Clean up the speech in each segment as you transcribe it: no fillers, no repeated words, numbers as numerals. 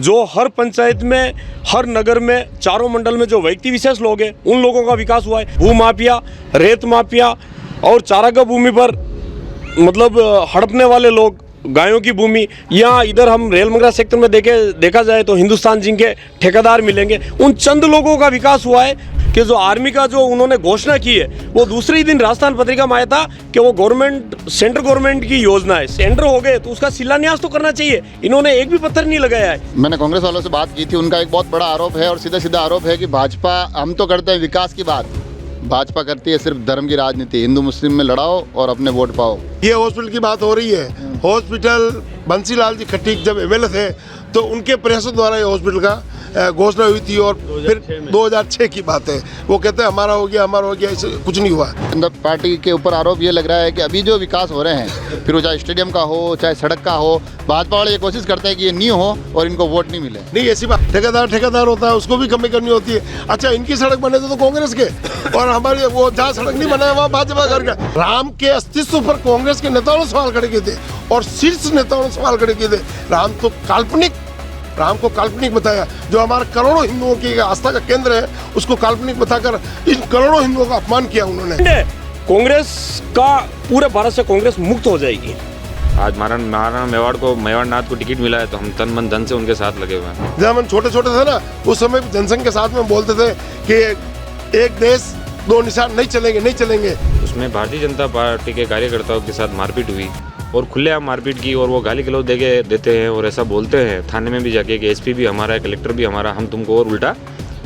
जो हर पंचायत में, हर नगर में, चारों मंडल में जो व्यक्ति विशेष लोग हैं उन लोगों का विकास हुआ है। भू माफिया, रेत माफिया और चारागाह भूमि पर मतलब हड़पने वाले लोग, गायों की भूमि, यहाँ इधर हम रेल मंगरा सेक्टर में देखा जाए तो हिंदुस्तान जिंक के ठेकेदार मिलेंगे। उन चंद लोगों का विकास हुआ है कि जो आर्मी का जो उन्होंने घोषणा की है वो दूसरे ही दिन राजस्थान पत्रिका में आया था कि वो गवर्नमेंट, सेंट्रल गवर्नमेंट की योजना है। टेंडर हो गए तो उसका शिलान्यास तो करना चाहिए। इन्होंने एक भी पत्थर नहीं लगाया है। मैंने कांग्रेस वालों से बात की थी, उनका एक बहुत बड़ा आरोप है और सीधा सीधा आरोप है कि भाजपा, हम तो करते हैं विकास की बात, भाजपा करती है सिर्फ धर्म की राजनीति, हिंदू मुस्लिम में लड़ाओ और अपने वोट पाओ। ये हॉस्पिटल की बात हो रही है। हॉस्पिटल बंसीलाल जी खट्टी जब एमएलए थे तो उनके प्रयासों द्वारा ये हॉस्पिटल का घोषणा हुई थी और फिर 2006 की बात है। वो कहते हैं हमारा हो गया, हमारा हो गया, इससे कुछ नहीं हुआ। पार्टी के ऊपर आरोप ये लग रहा है कि अभी जो विकास हो रहे हैं, फिर वो चाहे स्टेडियम का हो चाहे सड़क का हो, भाजपा वाले ये कोशिश करते हैं कि ये नहीं हो और इनको वोट नहीं मिले। नहीं, ऐसी बात, ठेकेदार होता है, उसको भी कमी करनी होती है। अच्छा, इनकी सड़क बने तो कांग्रेस के, और हमारी वो जहाँ सड़क नहीं बना है वहाँ भाजपा करके। राम के अस्तित्व पर कांग्रेस के नेताओं ने सवाल खड़े किए थे और शीर्ष नेताओं ने सवाल खड़े किए थे। राम को काल्पनिक बताया। जो हमारे करोड़ों हिंदुओं की आस्था का केंद्र है उसको काल्पनिक बताकर इन करोड़ों हिंदुओं का अपमान किया उन्होंने। कांग्रेस का पूरे भारत से कांग्रेस मुक्त हो जाएगी। आज महाराणा मेवाड़ नाथ को टिकट मिला है तो हम तन मन धन से उनके साथ लगे हुए हैं। जब हम छोटे थे ना, उस समय जनसंघ के साथ में बोलते थे कि एक देश दो निशान नहीं चलेंगे। उसमें भारतीय जनता पार्टी के कार्यकर्ताओं के साथ मारपीट हुई और खुलेआम मारपीट की और वो गाली गलौज देते हैं और ऐसा बोलते हैं थाने में भी जाके कि एसपी भी हमारा है, कलेक्टर भी हमारा, हम तुमको और उल्टा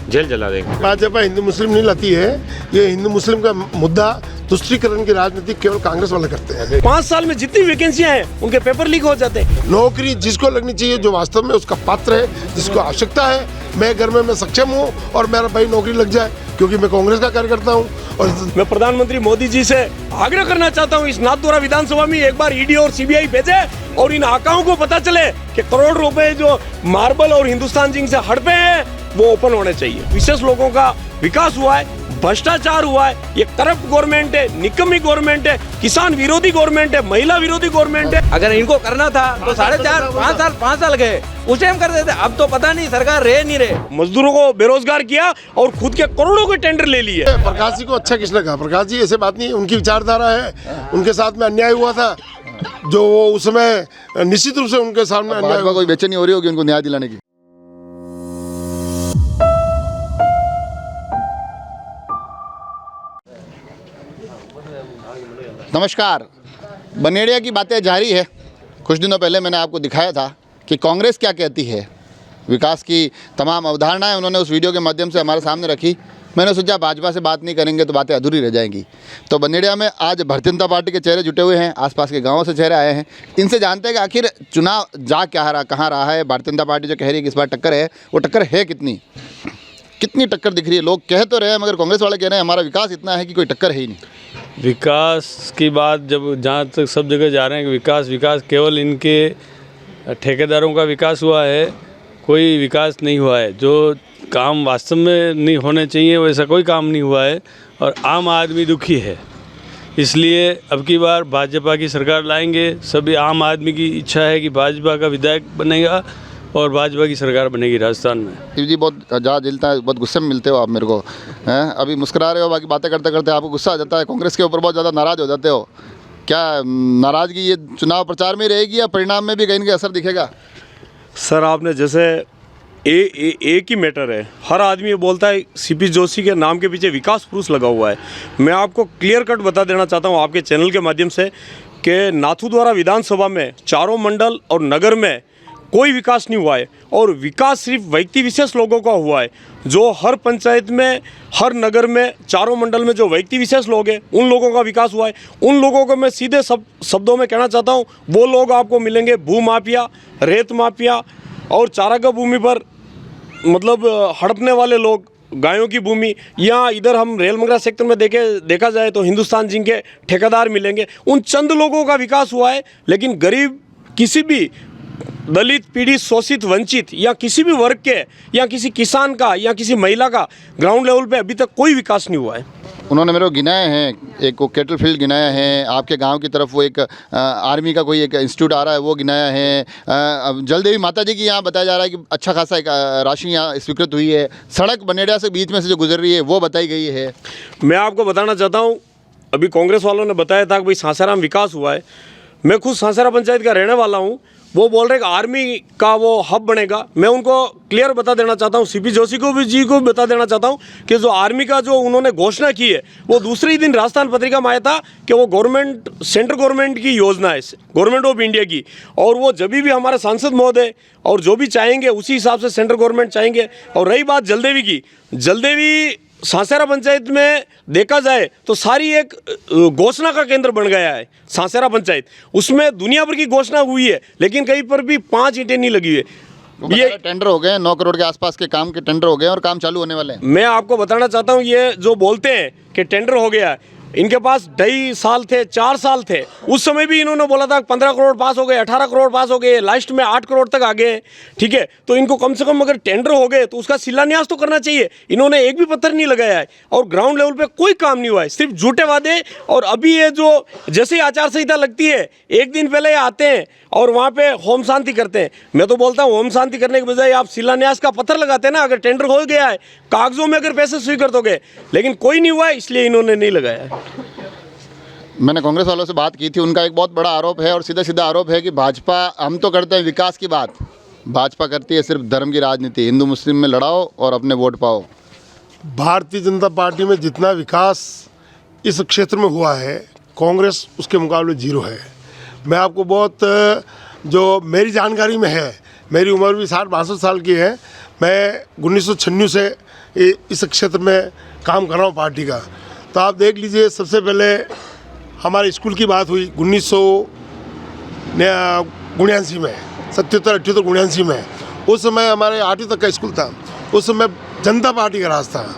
जेल जला देंगे। भाजपा हिंदू मुस्लिम नहीं लाती है। ये हिंदू मुस्लिम का मुद्दा, तुष्टीकरण की राजनीति केवल कांग्रेस वाले करते हैं। 5 साल में जितनी वैकेंसियां हैं उनके पेपर लीक हो जाते हैं। नौकरी जिसको लगनी चाहिए, जो वास्तव में उसका पात्र है, जिसको आवश्यकता है, मैं घर में मैं सक्षम हूँ और मेरा भाई नौकरी लग जाए क्योंकि मैं कांग्रेस का कार्यकर्ता हूँ। और मैं प्रधानमंत्री मोदी जी से आग्रह करना चाहता हूँ, इस नाथद्वारा विधानसभा में एक बार ईडी और सीबीआई भेजे और इन आकाओं को पता चले कि करोड़ रुपए जो मार्बल और हिंदुस्तान जिंक से हड़पे हैं वो ओपन होने चाहिए। विशेष लोगों का विकास हुआ है, भ्रष्टाचार हुआ है। ये करप्ट गवर्नमेंट है, निकम्मी गवर्नमेंट है, किसान विरोधी गवर्नमेंट है, महिला विरोधी गवर्नमेंट है। अगर इनको करना था तो 4.5 5 साल गए, उस टाइम कर देते। अब तो पता नहीं सरकार रहे नहीं रहे। मजदूरों को बेरोजगार किया और खुद के करोड़ों के टेंडर ले लिए। प्रकाश जी को अच्छा किसने कहा? प्रकाश जी ऐसे बात नहीं है, उनकी विचारधारा है, उनके साथ में अन्याय हुआ था जो वो उस समय निश्चित रूप से उनके सामने अन्याय। कोई बेचैनी हो रही होगी उनको न्याय दिलाने की। नमस्कार, बनेड़िया की बातें जारी है। कुछ दिनों पहले मैंने आपको दिखाया था कि कांग्रेस क्या कहती है। विकास की तमाम अवधारणाएं उन्होंने उस वीडियो के माध्यम से हमारे सामने रखी। मैंने सोचा भाजपा से बात नहीं करेंगे तो बातें अधूरी रह जाएंगी। तो बनेड़िया में आज भारतीय जनता पार्टी के चेहरे जुटे हुए हैं, आसपास के गाँवों से चेहरे आए हैं। इनसे जानते हैं कि आखिर चुनाव कहाँ रहा है। भारतीय जनता पार्टी जो कह रही है कि इस बार टक्कर है, वो टक्कर है कितनी टक्कर दिख रही है? लोग कह तो रहे हैं मगर कांग्रेस वाले कह रहे हैं हमारा विकास इतना है कि कोई टक्कर है ही नहीं। विकास की बात जब जहाँ तक सब जगह जा रहे हैं कि विकास केवल इनके ठेकेदारों का विकास हुआ है, कोई विकास नहीं हुआ है। जो काम वास्तव में नहीं होने चाहिए वैसा कोई काम नहीं हुआ है और आम आदमी दुखी है। इसलिए अब की बार भाजपा की सरकार लाएंगे। सभी आम आदमी की इच्छा है कि भाजपा का विधायक बनेगा और भाजपा की सरकार बनेगी राजस्थान में। शिव जी बहुत ज़्यादा जलता है, बहुत गुस्से में मिलते हो आप मेरे को, हैं? अभी मुस्कुरा रहे हो, बाकी बातें करते करते आपको गुस्सा आ जाता है, कांग्रेस के ऊपर बहुत ज़्यादा नाराज़ हो जाते हो। क्या नाराज़गी ये चुनाव प्रचार में रहेगी या परिणाम में भी कहीं ना कहीं असर दिखेगा? सर, आपने जैसे एक ही मैटर है, हर आदमी ये बोलता है सीपी जोशी के नाम के पीछे विकास पुरुष लगा हुआ है। मैं आपको क्लियर कट बता देना चाहता हूँ आपके चैनल के माध्यम से कि नाथद्वारा विधानसभा में चारों मंडल और नगर में कोई विकास नहीं हुआ है और विकास सिर्फ व्यक्ति विशेष लोगों का हुआ है। जो हर पंचायत में, हर नगर में, चारों मंडल में जो व्यक्ति विशेष लोग हैं उन लोगों का विकास हुआ है। उन लोगों को मैं सीधे शब्दों में कहना चाहता हूँ, वो लोग आपको मिलेंगे भू माफिया, रेत माफिया और चारागाह भूमि पर मतलब हड़पने वाले लोग, गायों की भूमि, यहाँ इधर हम रेल मंगरा सेक्टर में देखा जाए तो हिंदुस्तान जिंक के ठेकेदार मिलेंगे। उन चंद लोगों का विकास हुआ है, लेकिन गरीब, किसी भी दलित, पीड़ित, शोषित, वंचित या किसी भी वर्ग के या किसी किसान का या किसी महिला का ग्राउंड लेवल पे अभी तक कोई विकास नहीं हुआ है। उन्होंने मेरे को गिनाए हैं, एक वो केटल फील्ड गिनाया है, आपके गांव की तरफ वो एक आर्मी का कोई एक इंस्टीट्यूट आ रहा है वो गिनाया है, अब जलदेवी माता जी की यहाँ बताया जा रहा है कि अच्छा खासा एक राशि यहाँ स्वीकृत हुई है, सड़क बनेड़ा से बीच में से जो गुजर रही है वो बताई गई है। मैं आपको बताना चाहता हूँ, अभी कांग्रेस वालों ने बताया था कि भाई सासाराम विकास हुआ है। मैं खुद सासारा पंचायत का रहने वाला हूँ। वो बोल रहे कि आर्मी का वो हब बनेगा। मैं उनको क्लियर बता देना चाहता हूँ, सीपी जोशी को भी बता देना चाहता हूँ कि जो आर्मी का जो उन्होंने घोषणा की है वो दूसरे ही दिन राजस्थान पत्रिका में आया था कि वो गवर्नमेंट, सेंट्रल गवर्नमेंट की योजना है, गवर्नमेंट ऑफ इंडिया की। और वो जब भी हमारे सांसद महोदय और जो भी चाहेंगे उसी हिसाब से सेंट्रल गवर्नमेंट चाहेंगे। और रही बात जलदेवी की, जलदेवी सांसेरा पंचायत में देखा जाए तो सारी एक घोषणा का केंद्र बन गया है सांसेरा पंचायत। उसमें दुनिया भर की घोषणा हुई है लेकिन कहीं पर भी 5 ईंटें नहीं लगी हुई। ये टेंडर हो गए, 9 करोड़ के आसपास के काम के टेंडर हो गए और काम चालू होने वाले हैं। मैं आपको बताना चाहता हूँ, ये जो बोलते हैं कि टेंडर हो गया, इनके पास 2.5 साल थे, 4 साल थे। उस समय भी इन्होंने बोला था 15 करोड़ पास हो गए, 18 करोड़ पास हो गए, लास्ट में 8 करोड़ तक आ गए। ठीक है, तो इनको कम से कम अगर टेंडर हो गए तो उसका शिलान्यास तो करना चाहिए। इन्होंने एक भी पत्थर नहीं लगाया है और ग्राउंड लेवल पे कोई काम नहीं हुआ है, सिर्फ झूठे वादे। और अभी ये जो जैसे ही आचार संहिता लगती है एक दिन पहले आते हैं और वहाँ पे होम शांति करते हैं। मैं तो बोलता हूँ होम शांति करने के बजाय आप शिलान्यास का पत्थर लगाते हैं ना। अगर टेंडर हो गया है, कागजों में अगर पैसे स्वीकृत हो गए, लेकिन कोई नहीं हुआ है इसलिए इन्होंने नहीं लगाया है। मैंने कांग्रेस वालों से बात की थी, उनका एक बहुत बड़ा आरोप है और सीधा सीधा आरोप है कि भाजपा, हम तो करते हैं विकास की बात, भाजपा करती है सिर्फ धर्म की राजनीति, हिंदू मुस्लिम में लड़ाओ और अपने वोट पाओ। भारतीय जनता पार्टी में जितना विकास इस क्षेत्र में हुआ है, कांग्रेस उसके मुकाबले 0 है। मैं आपको बहुत, जो मेरी जानकारी में है, मेरी उम्र भी 60-62 साल की है, मैं 1996 से इस क्षेत्र में काम कर रहा हूँ पार्टी का। तो आप देख लीजिए, सबसे पहले हमारे स्कूल की बात हुई 1979 में, 77-78-79 में। उस समय हमारे 8वीं तक का स्कूल था। उस समय जनता पार्टी का राज था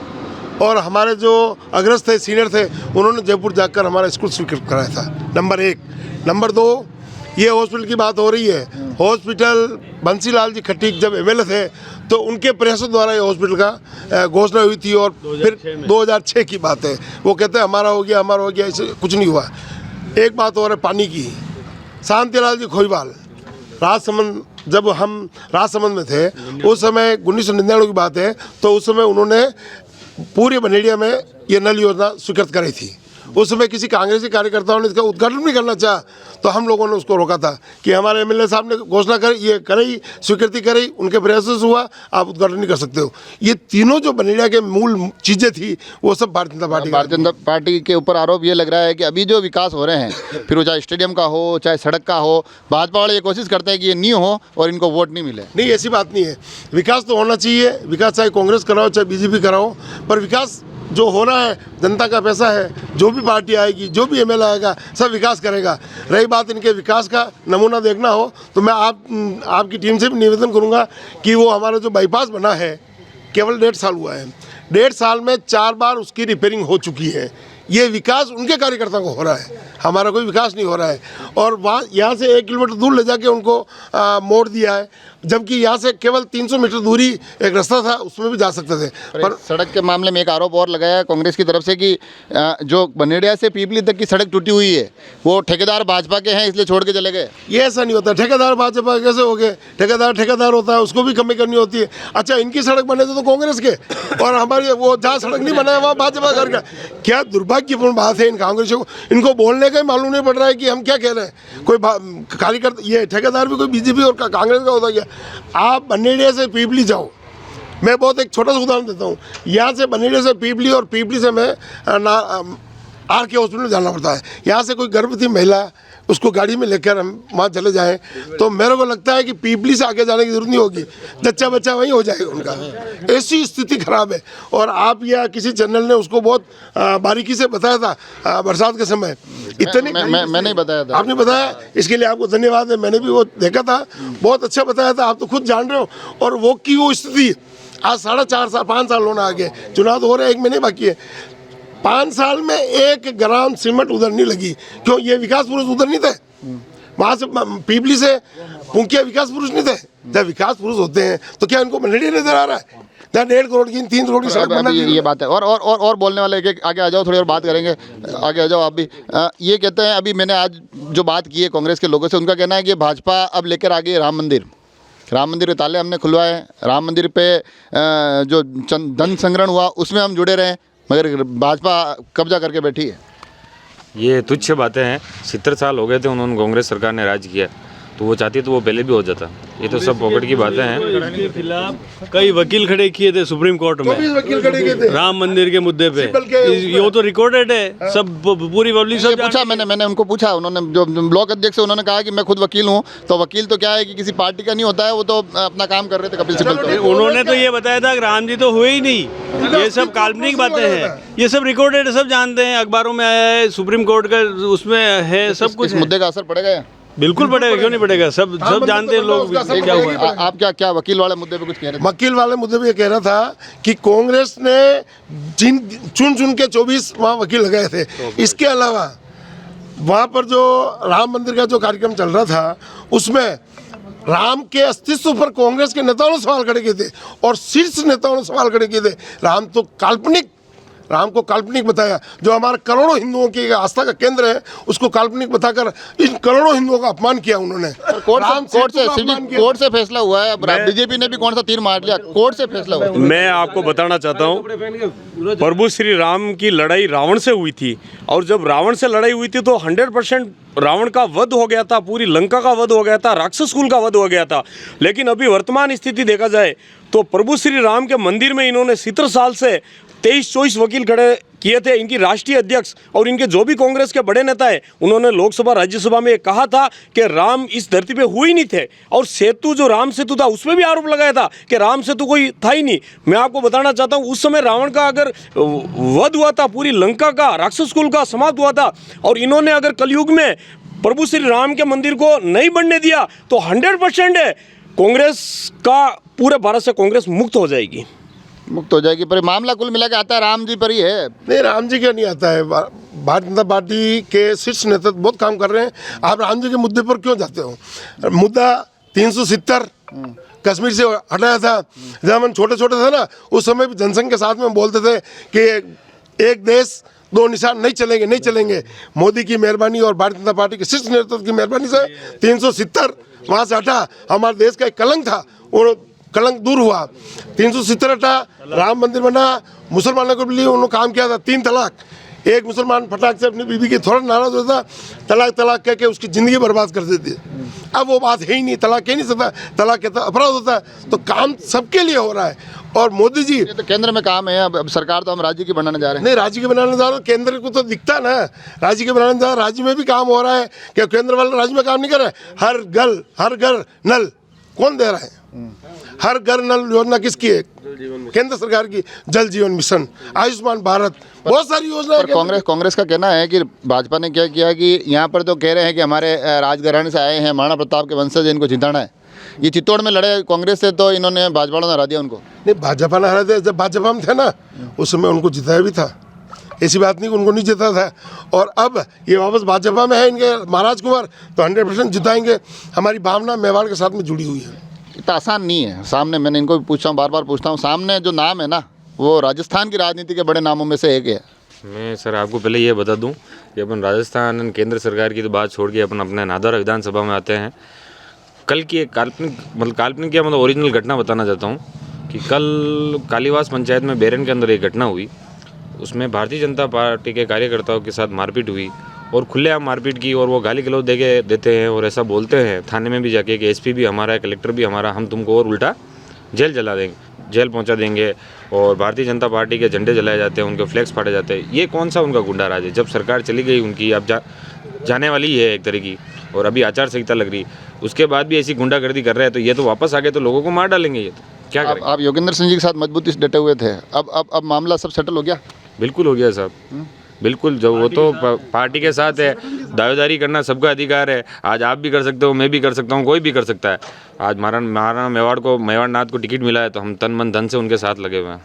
और हमारे जो अग्रस्त थे, सीनियर थे, उन्होंने जयपुर जाकर हमारा स्कूल स्वीकृत कराया था। नंबर 1। नंबर 2, ये हॉस्पिटल की बात हो रही है। हॉस्पिटल बंसीलाल जी खट्टिक जब एमएलए थे तो उनके प्रयासों द्वारा ये हॉस्पिटल का घोषणा हुई थी और फिर 2006 की बात है। वो कहते हैं हमारा हो गया, ऐसे कुछ नहीं हुआ। एक बात और है पानी की। शांतिलाल जी खोईवाल, राजसमंद, जब हम राजसमंद में थे उस समय 1999 की बात है, तो उस समय उन्होंने पूरे बनेड़िया में ये नल योजना स्वीकृत कराई थी। उस समय किसी कांग्रेसी कार्यकर्ताओं ने इसका उद्घाटन नहीं करना चाहा तो हम लोगों ने उसको रोका था कि हमारे एमएलए साहब ने घोषणा करी, ये कराई, स्वीकृति कराई, उनके प्रयासों से हुआ, आप उद्घाटन नहीं कर सकते हो। ये तीनों जो बनेड़िया के मूल चीज़ें थी वो सब भारतीय जनता पार्टी के ऊपर आरोप ये लग रहा है कि अभी जो विकास हो रहे हैं, फिर वो चाहे स्टेडियम का हो चाहे सड़क का हो, भाजपा वाले ये कोशिश करते हैं कि ये नहीं हो और इनको वोट नहीं मिले। नहीं, ऐसी बात नहीं है। विकास तो होना चाहिए। विकास चाहे कांग्रेस कराओ चाहे बीजेपी कराओ, पर विकास जो हो रहा है जनता का पैसा है। जो भी पार्टी आएगी, जो भी एमएलए आएगा, सब विकास करेगा। रही बात इनके विकास का नमूना देखना हो तो मैं आपकी टीम से भी निवेदन करूंगा कि वो हमारा जो बाईपास बना है, केवल 1.5 साल हुआ है, 1.5 साल में 4 बार उसकी रिपेयरिंग हो चुकी है। ये विकास उनके कार्यकर्ताओं को हो रहा है, हमारा कोई विकास नहीं हो रहा है। और वहाँ यहाँ से 1 किलोमीटर दूर ले जाके उनको मोड़ दिया है, जबकि यहाँ से केवल 300 मीटर दूरी एक रास्ता था, उसमें भी जा सकते थे। पर सड़क के मामले में एक आरोप और लगाया है कांग्रेस की तरफ से कि जो बनेड़िया से पीपली तक की सड़क टूटी हुई है वो ठेकेदार भाजपा के हैं इसलिए छोड़ के चले गए। ये ऐसा नहीं होता। ठेकेदार भाजपा कैसे हो गए? ठेकेदार होता है, उसको भी कमी करनी होती है। अच्छा, इनकी सड़क बने तो कांग्रेस के, और हमारी वो जहाँ सड़क नहीं बना है वहाँ भाजपा करके। क्या दुर्भाग्यपूर्ण बात है इन कांग्रेसियों को, इनको बोलने का ही मालूम नहीं पड़ रहा है कि हम क्या कह रहे हैं। कोई कार्यकर्ता, ये ठेकेदार भी कोई बीजेपी और कांग्रेस का होता क्या? आप बनेड़िया से पीपली जाओ, मैं बहुत एक छोटा सा उदाहरण देता हूँ। यहाँ से बनेड़िया से पीपली और पीपली से मैं RK हॉस्पिटल जाना पड़ता है। यहाँ से कोई गर्भवती महिला, उसको गाड़ी में लेकर हम वहाँ चले जाएं तो मेरे को लगता है कि पीपली से आगे जाने की जरूरत नहीं होगी, जच्चा बच्चा वहीं हो जाएगा उनका। ऐसी स्थिति खराब है। और आप या किसी चैनल ने उसको बहुत बारीकी से बताया था बरसात के समय। इतने मैं नहीं बताया था, आपने बताया, इसके लिए आपको धन्यवाद है। मैंने भी वो देखा था, बहुत अच्छा बताया था। आप तो खुद जान रहे हो। और वो की वो स्थिति आज 4.5 साल 5 साल होना आगे, चुनाव तो हो रहे हैं, 1 महीने बाकी है। 5 साल में 1 ग्राम सीमेंट उधर नहीं लगी। क्यों? ये विकास पुरुष उधर नहीं थे। वहाँ से पीपली से पुंकिया विकास पुरुष नहीं थे। जब विकास पुरुष होते हैं तो क्या इनको बनेड़िया नजर आ रहा है? जहाँ 1.5 करोड़ की 3 करोड़ की सड़क बना अभी दी। ये बात है और बोलने वाले एक आगे आ जाओ, थोड़ी और बात करेंगे, आगे आ जाओ आप भी। ये कहते हैं, अभी मैंने आज जो बात की है कांग्रेस के लोगों से, उनका कहना है कि भाजपा अब लेकर आ गई है राम मंदिर के ताले हमने खुलवाए, राम मंदिर पे जो धन संग्रहण हुआ उसमें हम जुड़े रहे, मगर भाजपा कब्जा करके बैठी है। ये तुच्छ बातें हैं। 70 साल हो गए थे उन्होंने, कांग्रेस सरकार ने राज किया, तो वो चाहती तो वो पहले भी हो जाता। ये तो सब पॉकेट की बातें हैं। इसके खिलाफ कई वकील खड़े किए थे सुप्रीम कोर्ट में, 24 वकील खड़े किए थे राम मंदिर के मुद्दे पे। सिब्बल के ये तो रिकॉर्डेड है, सब पूरी पब्लिक ये सब पूछा मैंने उनको पूछा, उन्होंने जो ब्लॉक अध्यक्ष है उन्होंने कहा कि मैं खुद वकील हूँ। तो वकील तो क्या है कि किसी पार्टी का नहीं होता है, वो तो अपना काम कर रहे थे कपिल सिब्बल तो। उन्होंने तो ये बताया था कि राम जी तो हुए ही नहीं, ये सब काल्पनिक बातें हैं, ये सब रिकॉर्डेड सब जानते हैं, अखबारों में आया है, सुप्रीम कोर्ट का उसमें है, सब कुछ इस है। मुद्दे का असर पड़ेगा? बिल्कुल पड़ेगा, क्यों नहीं पड़ेगा, सब जानते हैं लोग क्या हुआ है। आप क्या वकील वाले मुद्दे पे कुछ कह रहे थे? वकील वाले मुद्दे पे ये कह रहा था कि कांग्रेस ने चुन के 24 वहाँ वकील लगाए थे। इसके अलावा वहाँ पर जो राम मंदिर का जो कार्यक्रम चल रहा था उसमें राम के अस्तित्व पर कांग्रेस के नेताओं ने सवाल खड़े किए थे और शीर्ष नेताओं ने सवाल खड़े किए थे। राम को काल्पनिक बताया, जो हमारे करोड़ों हिंदुओं की आस्था का केंद्र है उसको काल्पनिक बताकर इन करोड़ों हिंदुओं का अपमान किया उन्होंने। कोर्ट से फैसला हुआ है, बीजेपी ने भी कौन सा तीर मार लिया, कोर्ट से फैसला हुआ है। मैं आपको बताना चाहता हूँ, प्रभु श्री राम की लड़ाई रावण से हुई थी, और जब रावण से लड़ाई हुई थी तो 100% रावण का वध हो गया था, पूरी लंका का वध हो गया था, राक्षस कुल का वध हो गया था। लेकिन अभी वर्तमान स्थिति देखा जाए तो प्रभु श्री राम के मंदिर में इन्होंने 70 साल से 23-24 वकील खड़े किए थे। इनकी राष्ट्रीय अध्यक्ष और इनके जो भी कांग्रेस के बड़े नेता हैं, उन्होंने लोकसभा राज्यसभा में कहा था कि राम इस धरती पे हुए ही नहीं थे, और सेतु जो राम सेतु था उसमें भी आरोप लगाया था कि राम सेतु कोई था ही नहीं। मैं आपको बताना चाहता हूँ, उस समय रावण का अगर वध हुआ था, पूरी लंका का राक्षस कुल का समाप्त हुआ था, और इन्होंने अगर कलयुग में प्रभु श्री राम के मंदिर को नहीं बनने दिया तो 100% है कांग्रेस का, पूरे भारत से कांग्रेस मुक्त हो जाएगी। मुक्त हो जाएगी, पर मामला कुल मिला के आता है राम जी पर ही है। नहीं, राम जी का नहीं आता है। भारतीय जनता पार्टी के शीर्ष नेता बहुत काम कर रहे हैं। आप राम जी के मुद्दे पर क्यों जाते हो? मुद्दा 370 कश्मीर से हटाया था। जब हम छोटे थे ना, उस समय भी जनसंघ के साथ में बोलते थे कि एक देश 2 निशान नहीं चलेंगे। मोदी की मेहरबानी और भारतीय जनता पार्टी के शीर्ष नेतृत्व की मेहरबानी से 370 वहाँ से हटा। हमारे देश का एक कलंक था, वो कलंक दूर हुआ। 370 हटा, राम मंदिर बना, मुसलमानों के लिए उन्होंने काम किया था। 3 तलाक, एक मुसलमान फटाक से अपनी बीवी की थोड़ा नाराज होता, तलाक कह के उसकी ज़िंदगी बर्बाद कर देती। अब वो बात है ही नहीं, तलाक कह नहीं सकता, तलाक कहता अपराध होता है। तो काम सबके लिए हो रहा है। और मोदी जी, ये तो केंद्र में काम है, अब सरकार तो हम राज्य की बनाने जा रहे हैं। नहीं, राज्य के बनाने जा रहे, केंद्र को तो दिखता ना, राज्य के बनाने जा रहे, राज्य में भी काम हो रहा है। क्या केंद्र वाले राज्य में काम नहीं कर रहे? हर घर नल कौन दे रहा है? हर घर नल योजना किसकी है? केंद्र सरकार की। जल जीवन मिशन, आयुष्मान भारत, बहुत सारी योजना है। कांग्रेस का कहना है कि भाजपा ने क्या किया कि यहाँ पर तो कह रहे हैं कि हमारे राजघराने से आए हैं, महाराणा प्रताप के वंशज, इनको जिताना है। ये चित्तौड़ में लड़े कांग्रेस से, तो इन्होंने भाजपा ने हरा दिया उनको। नहीं, भाजपा ने हरा दिया। जब भाजपा में थे ना, उस समय उनको जिताया भी था, ऐसी बात नहीं कि उनको नहीं जिता था। और अब ये वापस भाजपा में है इनके महाराज कुमार, तो 100% जिताएंगे। हमारी भावना मेवाड़ के साथ में जुड़ी हुई है। इतना आसान नहीं है। सामने मैंने इनको भी पूछा हूँ, बार पूछता हूँ, सामने जो नाम है ना, वो राजस्थान की राजनीति के बड़े नामों में से एक है। मैं सर आपको पहले ये बता दूं कि अपन राजस्थान केंद्र सरकार की तो बात छोड़ के अपन अपने नादौरा विधानसभा में आते हैं। कल की एक काल्पनिक क्या मतलब ओरिजिनल घटना बताना चाहता हूँ कि कल कालीवास पंचायत में बेरन के अंदर एक घटना हुई। उसमें भारतीय जनता पार्टी के कार्यकर्ताओं के साथ मारपीट हुई, और खुलेआम मारपीट की, और वो गाली गलौज देते हैं और ऐसा बोलते हैं थाने में भी जाके कि एसपी भी हमारा है, कलेक्टर भी हमारा, हम तुमको और उल्टा जेल पहुंचा देंगे। और भारतीय जनता पार्टी के झंडे जलाए जाते हैं, उनके फ्लैग्स फाड़े जाते हैं। ये कौन सा उनका गुंडा राज है? जब सरकार चली गई उनकी, अब जाने वाली ही है एक तरह की, और अभी आचार संहिता लग रही, उसके बाद भी ऐसी गुंडागर्दी कर रहे हैं, तो ये तो वापस आ गए तो लोगों को मार डालेंगे। ये तो क्या करें? आप योगेंद्र सिंह जी के साथ मजबूती से डटे हुए थे, अब मामला सब सेटल हो गया? बिल्कुल हो गया साहब, बिल्कुल। जब वो तो पार्टी के साथ है, दावेदारी करना सबका अधिकार है। आज आप भी कर सकते हो, मैं भी कर सकता हूँ, कोई भी कर सकता है। आज महाराणा मेवाड़ नाथ को टिकट मिला है, तो हम तन मन धन से उनके साथ लगे हुए हैं।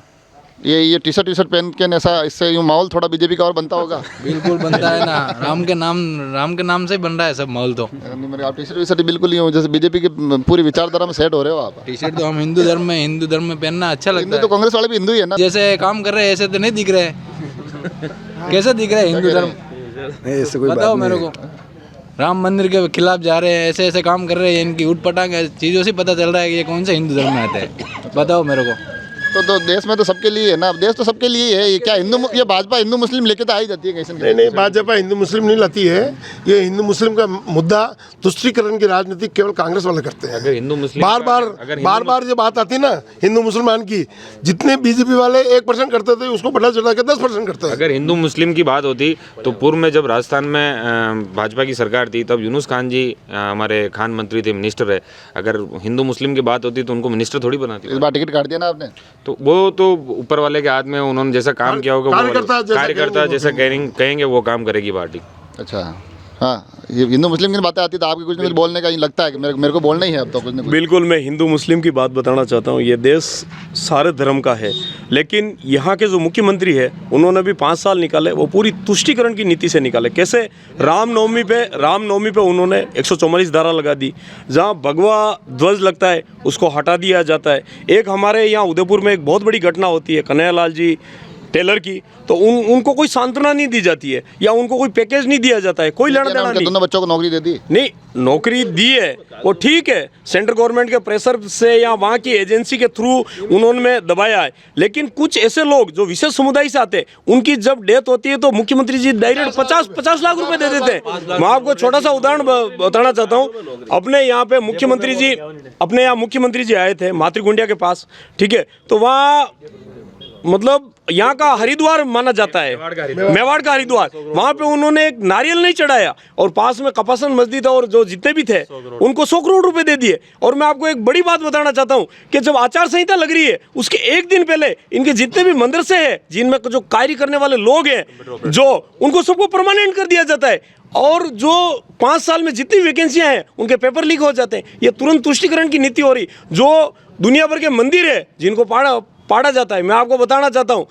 ये टी शर्ट पहन के ऐसा, इससे यूँ माहौल थोड़ा बीजेपी का और बनता होगा। बिल्कुल बनता है ना, राम के नाम से ही बन रहा है सब माहौल तो। नहीं मेरे आप टी शर्ट बिल्कुल यूँ जैसे बीजेपी की पूरी विचारधारा में सेट हो रहे हो आप। टी शर्ट तो हम हिंदू धर्म में पहनना अच्छा लगता हिंदू है। तो कांग्रेस वाले भी हिंदू ही है ना। जैसे काम कर रहे हैं ऐसे तो नहीं दिख रहे कैसे दिख रहे हैं हिंदू धर्म? बताओ मेरे को। राम मंदिर के खिलाफ जा रहे हैं, ऐसे ऐसे काम कर रहे हैं, इनकी उठ पटांग चीज़ों से पता चल रहा है कि ये कौन से हिंदू धर्म में आते हैं। बताओ मेरे को। तो देश में तो सबके लिए है ना, देश तो सबके लिए है। ये क्या ये भाजपा हिंदू मुस्लिम लेके तो आ ही जाती है कहीं नहीं नहीं, भाजपा हिंदू मुस्लिम नहीं लाती है। ये हिंदू मुस्लिम का मुद्दा तुष्टीकरण की राजनीति केवल कांग्रेस वाले करते हैं। अगर हिंदू मुस्लिम बार बार जो बात आती है ना हिंदू मुसलमान की, जितने बीजेपी वाले 1% करते थे उसको बढ़ा चढ़ा के 10% करते हैं। अगर हिंदू मुस्लिम की बात होती तो पूर्व में जब राजस्थान में भाजपा की सरकार थी तब यूनुस खान जी हमारे खान मंत्री थे, मिनिस्टर है। अगर हिंदू मुस्लिम की बात होती तो उनको मिनिस्टर थोड़ी बनाती। इस बार टिकट काट दिया ना आपने। तो वो तो ऊपर वाले के हाथ में, उन्होंने जैसा काम किया होगा, कार्यकर्ता जैसा कहेंगे वो काम करेगी पार्टी। अच्छा हाँ, ये हिंदू मुस्लिम की बातें आती तो आपके कुछ ना कुछ बोलने का ही लगता है कि मेरे को बोलना ही है अब तो कुछ ना कुछ। बिल्कुल, मैं हिंदू मुस्लिम की बात बताना चाहता हूँ। ये देश सारे धर्म का है, लेकिन यहाँ के जो मुख्यमंत्री है उन्होंने भी 5 साल निकाले, वो पूरी तुष्टीकरण की नीति से निकाले। कैसे? रामनवमी पे उन्होंने 144 धारा लगा दी, जहाँ भगवा ध्वज लगता है उसको हटा दिया जाता है। एक हमारे यहाँ उदयपुर में एक बहुत बड़ी घटना होती है कन्हैयालाल जी टेलर की, तो उनको कोई सांत्वना नहीं दी जाती है या उनको कोई पैकेज नहीं दिया जाता है, कोई लेना देना नहीं। दोनों बच्चों को नौकरी दे दी? नहीं, नौकरी दी है वो ठीक है, सेंट्रल गवर्नमेंट के प्रेशर से या वहाँ की एजेंसी के थ्रू उन्होंने दबाया है। लेकिन कुछ ऐसे लोग जो विशेष समुदाय से आते हैं, उनकी जब डेथ होती है तो मुख्यमंत्री जी डायरेक्ट 50 लाख रुपए दे देते हैं। मैं आपको छोटा सा उदाहरण बताना चाहता हूँ। अपने यहाँ पे मुख्यमंत्री जी आए थे मातृकुंडिया के पास, ठीक है, तो वहाँ मतलब यहाँ का हरिद्वार माना जाता है, मेवाड़ का हरिद्वार। वहाँ पे उन्होंने एक नारियल नहीं चढ़ाया और पास में कपासन मस्जिद और जो जितने भी थे उनको 100 करोड़ रुपए दे दिए। और मैं आपको एक बड़ी बात बताना चाहता हूँ कि जब आचार संहिता लग रही है उसके एक दिन पहले इनके जितने भी मदरसे हैं जिनमें जो कार्य करने वाले लोग हैं, जो उनको सबको परमानेंट कर दिया जाता है। और जो 5 साल में जितनी वैकेंसियाँ हैं उनके पेपर लीक हो जाते हैं। ये तुरंत तुष्टीकरण की नीति हो रही। जो दुनिया भर के मंदिर है जिनको पाड़ा जाता है, मैं आपको बताना चाहता हूँ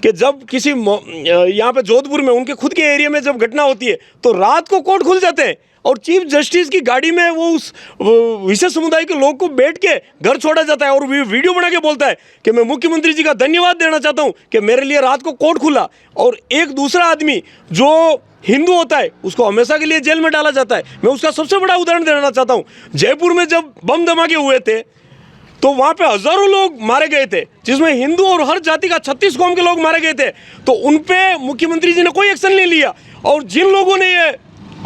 कि जब किसी यहाँ पे जोधपुर में उनके खुद के एरिया में जब घटना होती है तो रात को कोर्ट खुल जाते हैं और चीफ जस्टिस की गाड़ी में वो उस विशेष समुदाय के लोग को बैठ के घर छोड़ा जाता है और वीडियो बना के बोलता है कि मैं मुख्यमंत्री जी का धन्यवाद देना चाहता हूँ कि मेरे लिए रात को कोर्ट खुला। और एक दूसरा आदमी जो हिंदू होता है उसको हमेशा के लिए जेल में डाला जाता है। मैं उसका सबसे बड़ा उदाहरण देना चाहता हूँ। जयपुर में जब बम धमाके हुए थे तो वहाँ पे हजारों लोग मारे गए थे, जिसमें हिंदू और हर जाति का 36 कौम के लोग मारे गए थे। तो उन पे मुख्यमंत्री जी ने कोई एक्शन नहीं लिया और जिन लोगों ने ये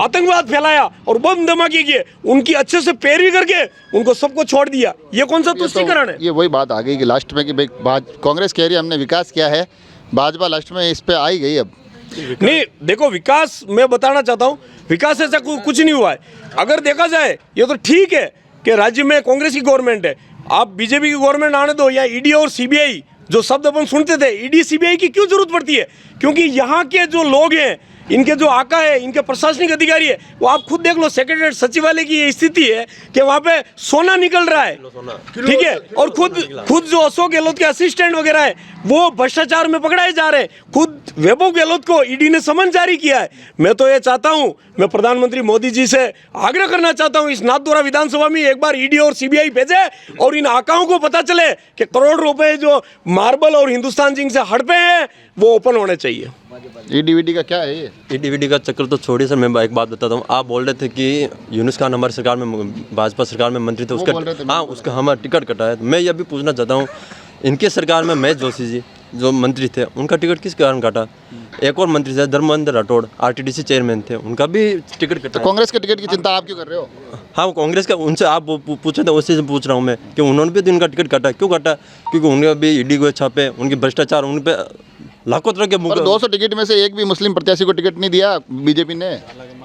आतंकवाद फैलाया और बम धमाके किए उनकी अच्छे से पैरवी करके उनको सबको छोड़ दिया। ये कौन सा तुष्टीकरण है? ये वही बात आ गई कि लास्ट में कि भाई कांग्रेस कह रही है हमने विकास किया है, भाजपा लास्ट में इस पे आई गई। अब नहीं देखो, विकास मैं बताना चाहता हूँ, विकास ऐसा कुछ नहीं हुआ है। अगर देखा जाए ये तो ठीक है कि राज्य में कांग्रेस की गवर्नमेंट है, आप बीजेपी की गवर्नमेंट आने दो या ईडी और सीबीआई जो शब्द अपन सुनते थे, ईडी सीबीआई की क्यों जरूरत पड़ती है? क्योंकि यहाँ के जो लोग हैं, इनके जो आका है, इनके प्रशासनिक अधिकारी है, वो आप खुद देख लो, सेक्रेटरीट सचिवालय की ये स्थिति है कि वहाँ पे सोना निकल रहा है, ठीक है। और खुद जो अशोक गहलोत के असिस्टेंट वगैरह है वो भ्रष्टाचार में पकड़ाए जा रहे हैं। खुद वैभव गहलोत को ईडी ने समन जारी किया है। मैं तो ये चाहता हूँ, मैं प्रधानमंत्री मोदी जी से आग्रह करना चाहता हूँ, इस नाथद्वारा विधानसभा में एक बार ईडी और सीबीआई भेजे और इन आकाओं को पता चले कि करोड़ रुपए जो मार्बल और हिंदुस्तान जिंक से हड़पे हैं वो ओपन होने चाहिए। ईडी का क्या है ये? ईडी का चक्कर तो छोड़िए सर, मैं एक बात बताता हूँ। आप बोल रहे थे कि यूनुस खान हमारी सरकार में, भाजपा सरकार में मंत्री थे, उसका हमारा टिकट कटा है। मैं ये भी पूछना चाहता हूँ, इनके सरकार में महेश जोशी जी जो मंत्री थे उनका टिकट किस कारण काटा? एक और मंत्री थे धर्मेंद्र राठौड़, आरटीडीसी चेयरमैन थे, उनका भी टिकट कटा। तो कांग्रेस के टिकट की चिंता आप क्यों कर रहे हो? हाँ, कांग्रेस का उनसे आप पूछे थे, उसी से पूछ रहा हूँ मैं कि उन्होंने भी उनका टिकट काटा। क्यों काटा? क्योंकि उनका भी ईडी को छापे, उनके भ्रष्टाचार, उन पर लाखों तरह के 200 टिकट में से एक भी मुस्लिम प्रत्याशी को टिकट नहीं दिया बीजेपी ने।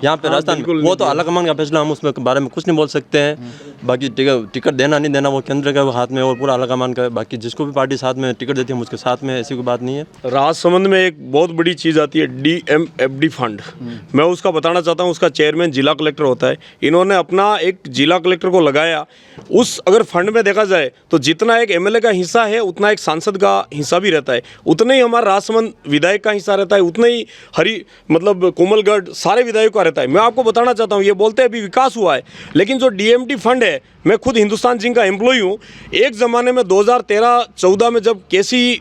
यहाँ पे राजस्थान में वो तो आलाकमान का फैसला, हम उसमें बारे में कुछ नहीं बोल सकते हैं। बाकी टिकट देना नहीं देना वो केंद्र का हाथ में और पूरा आलाकमान का है। बाकी जिसको भी पार्टी साथ में टिकट देती है हम उसके साथ में, ऐसी कोई बात नहीं है। राजसमंद में एक बहुत बड़ी चीज़ आती है DMFD फंड। मैं उसका बताना चाहता हूँ, उसका चेयरमैन जिला कलेक्टर होता है। इन्होंने अपना एक जिला कलेक्टर को लगाया। उस अगर फंड में देखा जाए तो जितना एक MLA का हिस्सा है उतना एक सांसद का हिस्सा भी रहता है, उतना ही हमारा राजसमंद विधायक का हिस्सा रहता है, उतना ही मतलब कोमलगढ़ सारे विधायकों का रहता है। मैं आपको बताना चाहता हूँ, ये बोलते हैं अभी विकास हुआ है, लेकिन जो DMT फंड है, मैं खुद हिंदुस्तान जिंक का एम्प्लॉय हूँ। एक ज़माने में 2013-14 में जब KC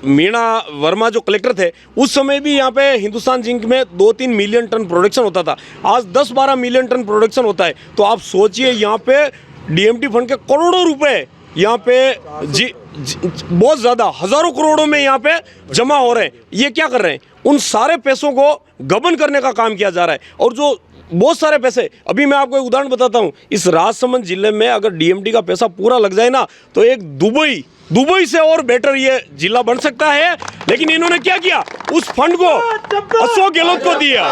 मीणा वर्मा जो कलेक्टर थे, उस समय भी यहाँ पे हिंदुस्तान जिंक में 2-3 मिलियन टन प्रोडक्शन होता था। आज 10-12 मिलियन टन प्रोडक्शन होता है। तो आप सोचिए यहाँ पे DMT फंड के करोड़ों रुपए यहाँ पे बहुत ज़्यादा हज़ारों करोड़ों में यहाँ पे जमा हो रहे हैं। ये क्या कर रहे हैं? उन सारे पैसों को गबन करने का काम किया जा रहा है। और जो बहुत सारे पैसे, अभी मैं आपको एक उदाहरण बताता हूँ, इस राजसमंद जिले में अगर DMT का पैसा पूरा लग जाए ना तो एक दुबई से और बेटर ये जिला बन सकता है। लेकिन इन्होंने क्या किया, उस फंड को अशोक गहलोत को दिया।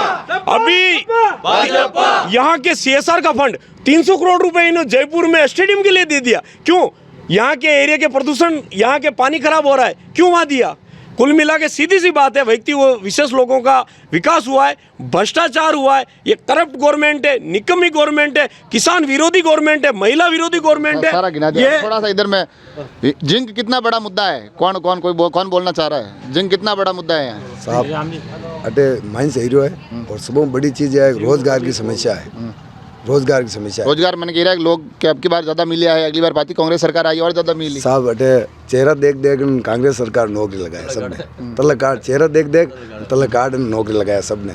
अभी यहाँ के CSR का फंड 300 करोड़ रुपए इन्होंने जयपुर में स्टेडियम के लिए दे दिया। क्यों? यहाँ के एरिया के प्रदूषण, यहाँ के पानी खराब हो रहा है, क्यों वहाँ दिया? कुल मिला के सीधी सी बात है, व्यक्ति वो विशेष लोगों का विकास हुआ है, भ्रष्टाचार हुआ है। ये करप्ट गवर्नमेंट है, निकम्मी गवर्नमेंट है, किसान विरोधी गवर्नमेंट है, महिला विरोधी गवर्नमेंट है। सारा गिना दिया। थोड़ा सा इधर में जिंक कितना बड़ा मुद्दा है? कौन बोलना चाह रहा है? जिंक कितना बड़ा मुद्दा है यहाँ? साहब अटे माइंस एरियो है और सब बड़ी चीज़ है, रोजगार की समस्या है। रोजगार की समस्या, रोजगार मैंने कह रहा है लोग के अब की बार ज़्यादा मिला है, अगली बार पार्टी कांग्रेस सरकार आई और ज़्यादा मिली। साहब अटे चेहरा देख देख कांग्रेस सरकार नौकरी लगाया सबने, तलक कार्ड चेहरा देख देख तलक कार्ड नौकरी लगाया सबने।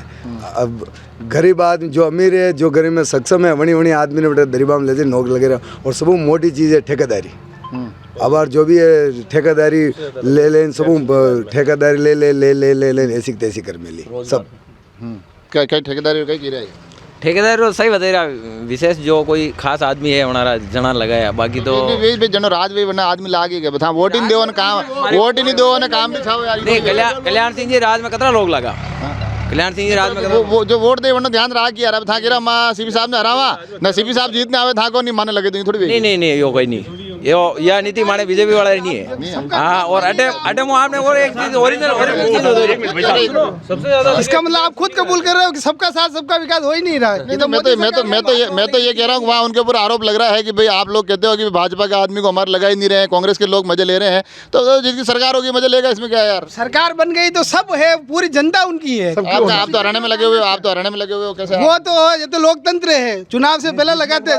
अब गरीब आदमी जो अमीर है, जो गरीब में सक्षम है, वणी आदमी ने बेटे गरीबा में ले नौकरी लगे रहा। और सब मोटी चीज़ है ठेकेदारी। अब जो भी है ठेकेदारी ले सब ठेकेदारी ले ऐसी तैसी कर मिली सब। क्या ठेकेदारी कहीं की रहा है? ठेकेदार तो सही बता रहा, विशेष जो कोई खास आदमी है हमारा जना लगाया, बाकी तो जनो राज भाई वरना आदमी लागे गए बता वोट ही नहीं दो काम, वोट ही नहीं दो ने काम भी छाओ यार। नहीं, कल्याण सिंह जी राज में कितना लोग लगा? कल्याण सिंह जी राज में वो जो वोट दे वरना ध्यान रहा कि यार अब था गिरा मां CP साहब ने हरावा ना, CP साहब जीतने आवे था को नहीं माने लगे तो थोड़ी। नहीं यो कोई नहीं, यो यह नीति माने बीजेपी वाला नहीं है। हाँ, और अटे वो आपने और एक चीज ओरिजिनल सबसे ज्यादा इसका मतलब आप खुद कबूल कर रहे हो कि सबका साथ सबका विकास हो ही नहीं रहा है। मैं तो ये कह रहा हूँ, वहाँ उनके ऊपर आरोप लग रहा है कि भाई आप लोग कहते हो कि भाजपा के आदमी को हमारे लगा ही नहीं रहे हैं, कांग्रेस के लोग मजे ले रहे हैं, तो जिसकी सरकार होगी मजे लेगा, इसमें क्या है यार? सरकार बन गई तो सब है, पूरी जनता उनकी है। आप तो हरियाणा में लगे हुए हो, आप तो हरियाणा में लगे हुए हो, कैसे? वो तो ये तो लोकतंत्र है, चुनाव से पहले लगाते हैं,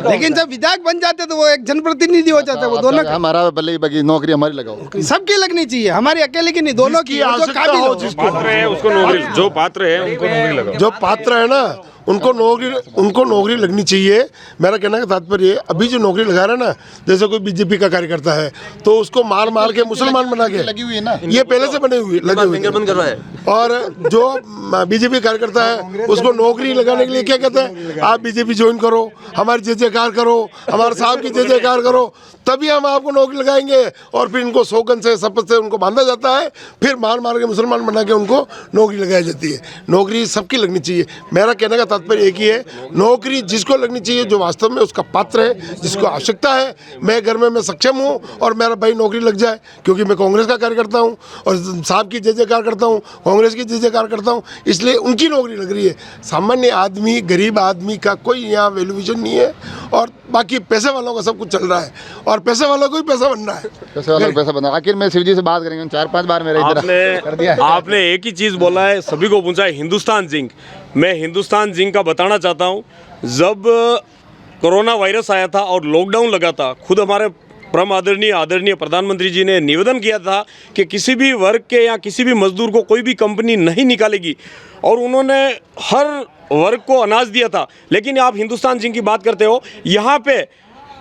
लेकिन जब विधायक बन जाते तो वो एक जनप्रतिनिधि हो जाता है। वो दोनों हमारा पहले बाकी नौकरी हमारी लगाओ, सबकी लगनी चाहिए, हमारी अकेले की नहीं, दोनों की। उसको नौकरी, जो पात्र है उनको नौकरी लगाओ। जो पात्र है ना उनको नौकरी लगनी चाहिए। मेरा कहने का तात्पर्य अभी जो नौकरी लगा रहा है ना, जैसे कोई बीजेपी का कार्यकर्ता है तो उसको मार के मुसलमान बना के लगी हुई है ना, ये पहले से बने हुए लगे हुए। और जो बीजेपी कार्यकर्ता है उसको नौकरी लगाने के लिए क्या कहते हैं, आप बीजेपी ज्वाइन करो, हमारी जय जयकार करो, हमारे साहब की जय जयकार करो, तभी हम आपको नौकरी लगाएंगे। और फिर इनको सौगंध से शपथ से उनको बांधा जाता है, फिर मार के मुसलमान बना के उनको नौकरी लगाई जाती है। नौकरी सबकी लगनी चाहिए। मेरा कहने का तात्पर्य एक ही है, नौकरी जिसको लगनी चाहिए जो वास्तव में उसका पात्र है, जिसको आवश्यकता है। मैं घर में मैं सक्षम हूँ और मेरा भाई नौकरी लग जाए, क्योंकि मैं कांग्रेस का कार्यकर्ता हूँ और साहब की जय जयकार करता हूँ, कांग्रेस की जय जयकार करता हूँ, इसलिए उनकी नौकरी लग रही है। सामान्य आदमी, गरीब आदमी का कोई यहाँ वैल्यूएशन नहीं है। और बाकी पैसे वालों का सब कुछ चल रहा है और पैसे वालों को ही पैसा बनना है, पैसे वालों को पैसा बनना। आखिर में शिवजी से बात करेंगे, 4-5 बार मेरे आपने एक ही चीज़ बोला है, सभी को पूछा है हिंदुस्तान जिंक। मैं हिंदुस्तान जिंक का बताना चाहता हूँ, जब कोरोना वायरस आया था और लॉकडाउन लगा था, खुद हमारे परम आदरणीय प्रधानमंत्री जी ने निवेदन किया था कि किसी भी वर्ग के या किसी भी मजदूर को कोई भी कंपनी नहीं निकालेगी, और उन्होंने हर वर्ग को अनाज दिया था। लेकिन आप हिंदुस्तान जिंक की बात करते हो,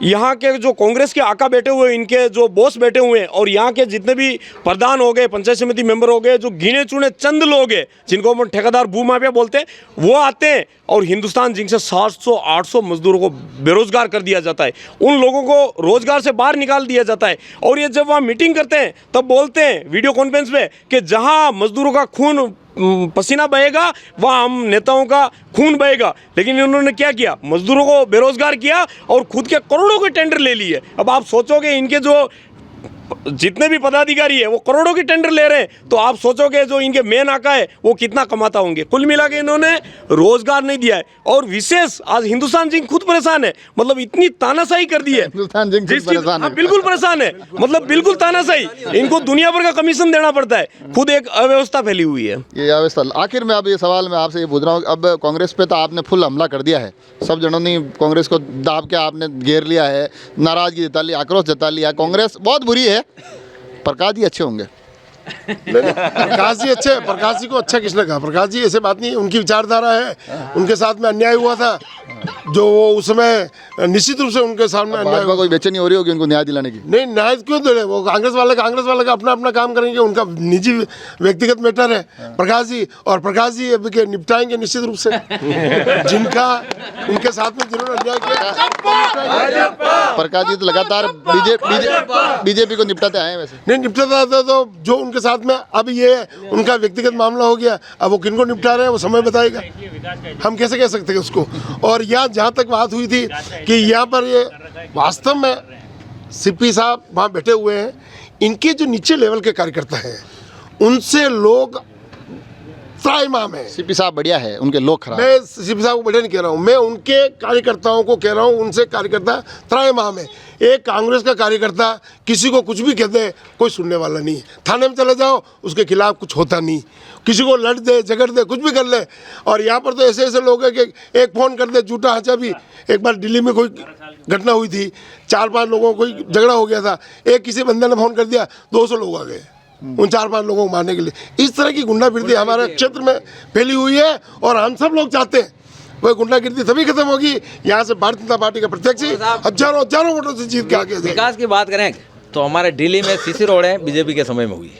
यहाँ के जो कांग्रेस के आका बैठे हुए, इनके जो बॉस बैठे हुए हैं, और यहाँ के जितने भी प्रधान हो गए, पंचायत समिति मेंबर हो गए, जो गिने चुने चंद लोग हैं जिनको हम ठेकेदार भूमाफिया बोलते हैं, वो आते हैं और हिंदुस्तान जिंक से 700-800 मजदूरों को बेरोजगार कर दिया जाता है। उन लोगों को रोजगार से बाहर निकाल दिया जाता है। और ये जब वहाँ मीटिंग करते हैं तब बोलते हैं वीडियो कॉन्फ्रेंस पे कि जहाँ मजदूरों का खून पसीना बहेगा, वहाँ हम नेताओं का खून बहेगा। लेकिन इन्होंने क्या किया, मजदूरों को बेरोजगार किया और खुद के करोड़ों के टेंडर ले लिए। अब आप सोचोगे इनके जो जितने भी पदाधिकारी है वो करोड़ों के टेंडर ले रहे हैं, तो आप सोचोगे जो इनके मेन आका है वो कितना कमाता होंगे। कुल मिला के इन्होंने रोजगार नहीं दिया है। और विशेष आज हिंदुस्तान जिंक खुद परेशान है, मतलब इतनी तानाशाही कर दी है हिंदुस्तान जिंक खुद परेशान है। बिल्कुल परेशान है, मतलब बिल्कुल तानाशाही। इनको दुनिया भर का कमीशन देना पड़ता है, खुद एक अव्यवस्था फैली हुई है। ये अवस्था। आखिर में अब ये सवाल मैं आपसे ये पूछ रहा हूँ, अब कांग्रेस पे तो आपने फुल हमला कर दिया है, सब जनों ने कांग्रेस को दाब के आपने घेर लिया है, नाराजगी जता ली, आक्रोश जता लिया। कांग्रेस बहुत बुरी है, प्रकाश जी अच्छे होंगे। प्रकाश जी अच्छे, प्रकाश जी को अच्छा किसने कहा? प्रकाश जी ऐसे बात नहीं, उनकी विचारधारा है, उनके साथ में अन्याय हुआ था जो वो उसमें निश्चित रूप से उनके सामने अन्याय हुआ। कोई बेचैनी हो रही होगी उनको न्याय दिलाने की? नहीं, न्याय क्यों दे रहे? वो कांग्रेस वाले का अपना अपना काम करेंगे, उनका निजी व्यक्तिगत मैटर है प्रकाश जी, और प्रकाश जी अभी के निपटाएंगे निश्चित रूप से जिनका उनके साथ में जिन्होंने अन्याय किया। प्रकाश जी तो लगातार बीजेपी को निपटाते आए हैं। वैसे नहीं निपटाता था तो जो उनके साथ में, अब ये उनका व्यक्तिगत मामला हो गया, अब वो किनको निपटा रहे हैं वो समय बताएगा, हम कैसे कह सकते हैं उसको। और यहाँ जहाँ तक बात हुई थी कि यहाँ पर ये वास्तव में सीपी साहब वहाँ बैठे हुए हैं, इनके जो नीचे लेवल के कार्यकर्ता हैं उनसे लोग त्राहिमाम है। सीपी साहब बढ़िया है, उनके लोग खराब। मैं सीपी साहब को बढ़िया नहीं कह रहा हूँ, मैं उनके कार्यकर्ताओं को कह रहा हूँ, उनसे कार्यकर्ता त्राहिमाम है। एक कांग्रेस का कार्यकर्ता किसी को कुछ भी कह दे, कोई सुनने वाला नहीं है। थाने में चले जाओ, उसके खिलाफ कुछ होता नहीं, किसी को लड़ दे, झगड़ दे, कुछ भी कर ले। और यहाँ पर तो ऐसे ऐसे लोग हैं कि एक फ़ोन कर दे, झूठा हाचा भी। एक बार दिल्ली में कोई घटना हुई थी, 4-5 लोगों को कोई झगड़ा हो गया था, एक किसी बंदे ने फ़ोन कर दिया, 200 लोग आ गए उन 4-5 लोगों को मारने के लिए। इस तरह की गुंडागिर्दी हमारे क्षेत्र में फैली हुई है, और हम सब लोग चाहते हैं वह गुंडागिर्दी तभी खत्म होगी यहाँ से भारतीय जनता पार्टी का प्रत्याशी हजारों वोटों से जीत के आगे। विकास की बात करें तो हमारे दिल्ली में सीसी रोड है, बीजेपी के समय में हुई।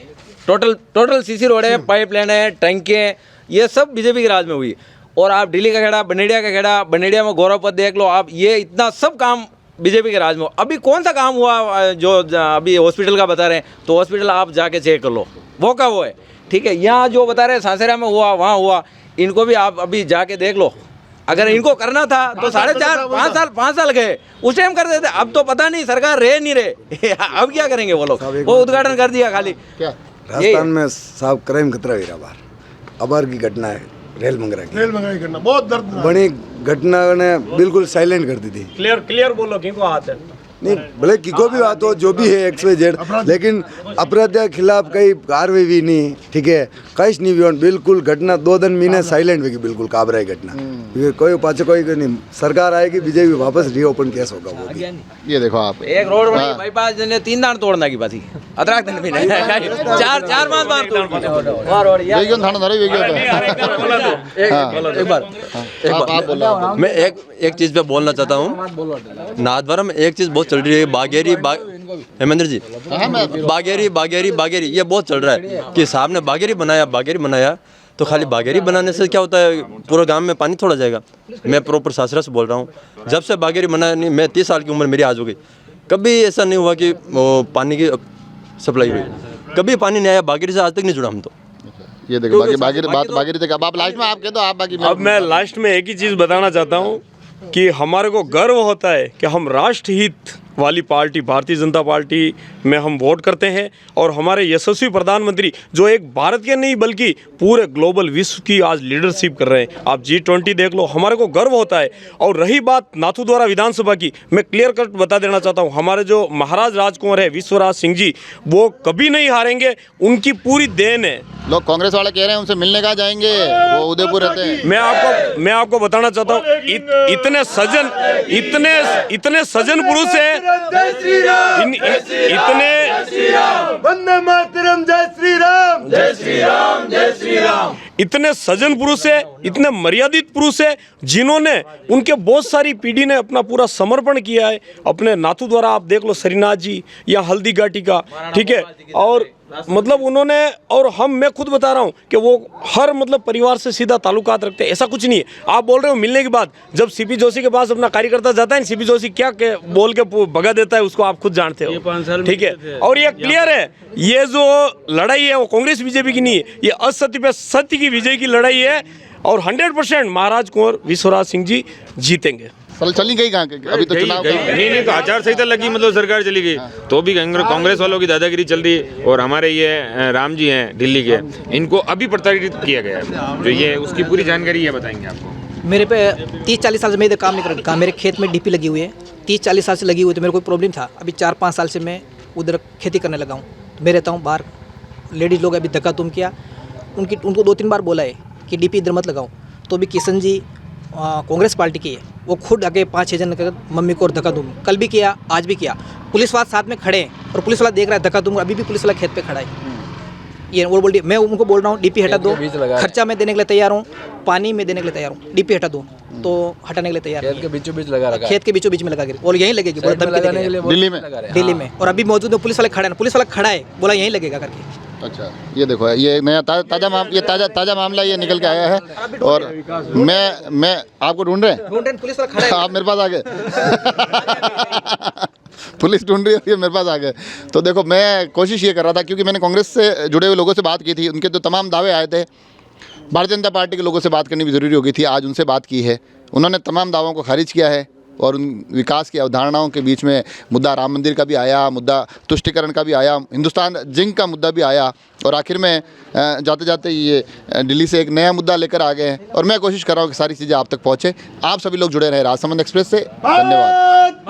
टोटल सीसी रोड है, पाइपलाइन है, टंकी है, ये सब बीजेपी के राज में हुई। और आप दिल्ली का खेड़ा, बनेड़िया का खेड़ा, बनेड़िया में गौरव पथ देख लो आप, ये इतना सब काम बीजेपी के राज में। अभी कौन सा काम हुआ जो अभी हॉस्पिटल का बता रहे हैं, तो हॉस्पिटल आप जाके चेक कर लो, वो का वो है, ठीक है। यहाँ जो बता रहे हैं सासेरा में हुआ, वहाँ हुआ, इनको भी आप अभी जाके देख लो। अगर इनको करना था तो 5 साल गए, उस टाइम कर देते। अब तो पता नहीं सरकार रहे नहीं रहे अब क्या करेंगे वो लोग, वो उद्घाटन कर दिया खाली। क्या राजस्थान में साहब क्राइम खतरा वीरा बार अबार की घटना है, रेल मंगरा की घटना बहुत दर्द बड़ी घटना ने बिल्कुल साइलेंट कर दी थी। क्लियर बोलो किनको हाथ है? नहीं भले किको भी बात हो, जो भी है XYZ, लेकिन अपराध के खिलाफ कई कार्रवाई भी नहीं, ठीक है, कहीं नहीं भी बिल्कुल घटना 2 दिन महीने साइलेंट हुई, बिल्कुल काबरा घटना। कोई पाचे कोई नहीं, सरकार आएगी, बीजेपी वापस रीओपन केस होगा वो भी। ये देखो आप, एक रोड बनी बाईपास ने 3 दान तोड़ना की बात, अतराक दिन भी नहीं 4 बार तोड़ वेगियन थाना धरे वेगियन। एक बार मैं एक चीज़ पे बोलना चाहता हूँ। नाथद्वारा में एक चीज़ बहुत चल रही है, हेमेंद्र जी, बागेरी ये बहुत चल रहा है कि साहब ने बागेरी बनाया तो खाली बागेरी बनाने से क्या होता है, पूरे गांव में पानी थोड़ा जाएगा। मैं प्रॉपर सासरा से बोल रहा हूँ, जब से बागेरी बना नहीं, मैं 30 साल की उम्र मेरी आज हो गई, कभी ऐसा नहीं हुआ कि वो पानी की सप्लाई हुई, कभी पानी नहीं आया बागेरी से, आज तक नहीं जुड़ा हम तो। ये देखो बागेरी तक आप लास्ट में आप कह दो, आप बाकी। अब मैं लास्ट में एक ही चीज़ बताना चाहता हूँ कि हमारे को गर्व होता है कि हम राष्ट्रहित वाली पार्टी भारतीय जनता पार्टी में हम वोट करते हैं, और हमारे यशस्वी प्रधानमंत्री जो एक भारत के नहीं बल्कि पूरे ग्लोबल विश्व की आज लीडरशिप कर रहे हैं। आप G20 देख लो, हमारे को गर्व होता है। और रही बात नाथद्वारा विधानसभा की, मैं क्लियर कट बता देना चाहता हूँ, हमारे जो महाराज राजकुंवर है विश्वराज सिंह जी, वो कभी नहीं हारेंगे, उनकी पूरी देन है। लोग कांग्रेस वाले कह रहे हैं उनसे मिलने कहाँ जाएंगे, वो उदयपुर रहते हैं। मैं आपको बताना चाहता हूँ, इतने सज्जन पुरुष है, वंदे मातरम, जय श्री राम, जय श्री राम, जय श्री राम। इतने सज्जन पुरुष है, इतने मर्यादित पुरुष है, जिन्होंने उनके बहुत सारी पीढ़ी ने अपना पूरा समर्पण किया है। अपने नाथद्वारा आप देख लो, श्रीनाथ जी या हल्दी घाटी का, ठीक है, और मतलब उन्होंने, और मैं खुद बता रहा हूँ कि वो हर मतलब परिवार से सीधा ताल्लुकात रखते हैं, ऐसा कुछ नहीं है। आप बोल रहे हो मिलने के बाद, जब सीपी जोशी के पास अपना कार्यकर्ता जाता है, सीपी जोशी क्या बोल के भगा देता है उसको आप खुद जानते ये 5 साल हो, में ठीक है। थे। और ये क्लियर है, ये जो लड़ाई है वो कांग्रेस बीजेपी की नहीं है, ये असत्य पे सत्य की विजय की लड़ाई है। और 100% महाराज कुंवर विश्वराज सिंह जी जीतेंगे। चली गई कहाँ अभी तो चुनाव नहीं तो आचार संहिता लगी, मतलब सरकार चली गई, तो भी कांग्रेस वालों की दादागिरी चल रही है। और हमारे ये राम जी हैं दिल्ली के, इनको अभी प्रताड़ित किया गया है, जो ये उसकी पूरी जानकारी ये बताएंगे आपको। मेरे पे 30-40 साल से मैं इधर काम नहीं कर रहा। मेरे खेत में डीपी लगी हुई है, 30-40 साल से लगी हुई, तो मेरे कोई प्रॉब्लम था। अभी 4-5 साल से मैं उधर खेती करने लगा हूँ। मैं रहता हूँ बाहर, लेडीज़ लोग अभी धक्का तुम किया, उनको 2-3 बार बोला है कि डीपी इधर मत लगाओ, तो भी किशन जी कांग्रेस पार्टी की है, वो खुद आगे 5-6 जन कर मम्मी को और धक्का दूँ, कल भी किया, आज भी किया। पुलिस वाला साथ में खड़े हैं और पुलिस वाला देख रहा है धक्का दूँगा, अभी भी पुलिस वाला खेत पे खड़ा है। ये वो बोल, मैं उनको बोल रहा हूँ डीपी हटा दो, खर्चा मैं देने के लिए तैयार हूँ, पानी मैं देने के लिए तैयार हूँ, डीपी हटा दो, तो हटाने के लिए तैयार। खेत के बीचों बीच लगा रखा है, खेत के बीचों बीच में लगा गिर, और यहीं लगेगी, बोला धमकी लगाने के लिए दिल्ली में। और अभी मौजूद है, पुलिस वाला खड़ा है, पुलिस वाला खड़ा है, बोला यहीं लगेगा करके। अच्छा, ये देखो ये नया ताज़ा मामला ये निकल के आया है। और मैं आपको ढूंढ रहे हैं, पुलिस वाला खड़ा है, आप मेरे पास आ गए। पुलिस ढूंढ रही है, ये मेरे पास आ गए। तो देखो, मैं कोशिश ये कर रहा था, क्योंकि मैंने कांग्रेस से जुड़े हुए लोगों से बात की थी, उनके तो तमाम दावे आए थे। भारतीय जनता पार्टी के लोगों से बात करनी भी ज़रूरी हो गई थी, आज उनसे बात की है, उन्होंने तमाम दावों को खारिज किया है। और उन विकास की अवधारणाओं के बीच में मुद्दा राम मंदिर का भी आया, मुद्दा तुष्टिकरण का भी आया, हिंदुस्तान जिंक का मुद्दा भी आया, और आखिर में जाते जाते ये दिल्ली से एक नया मुद्दा लेकर आ गए हैं। और मैं कोशिश कर रहा हूँ कि सारी चीज़ें आप तक पहुँचे। आप सभी लोग जुड़े रहे राजसमंद एक्सप्रेस से। धन्यवाद।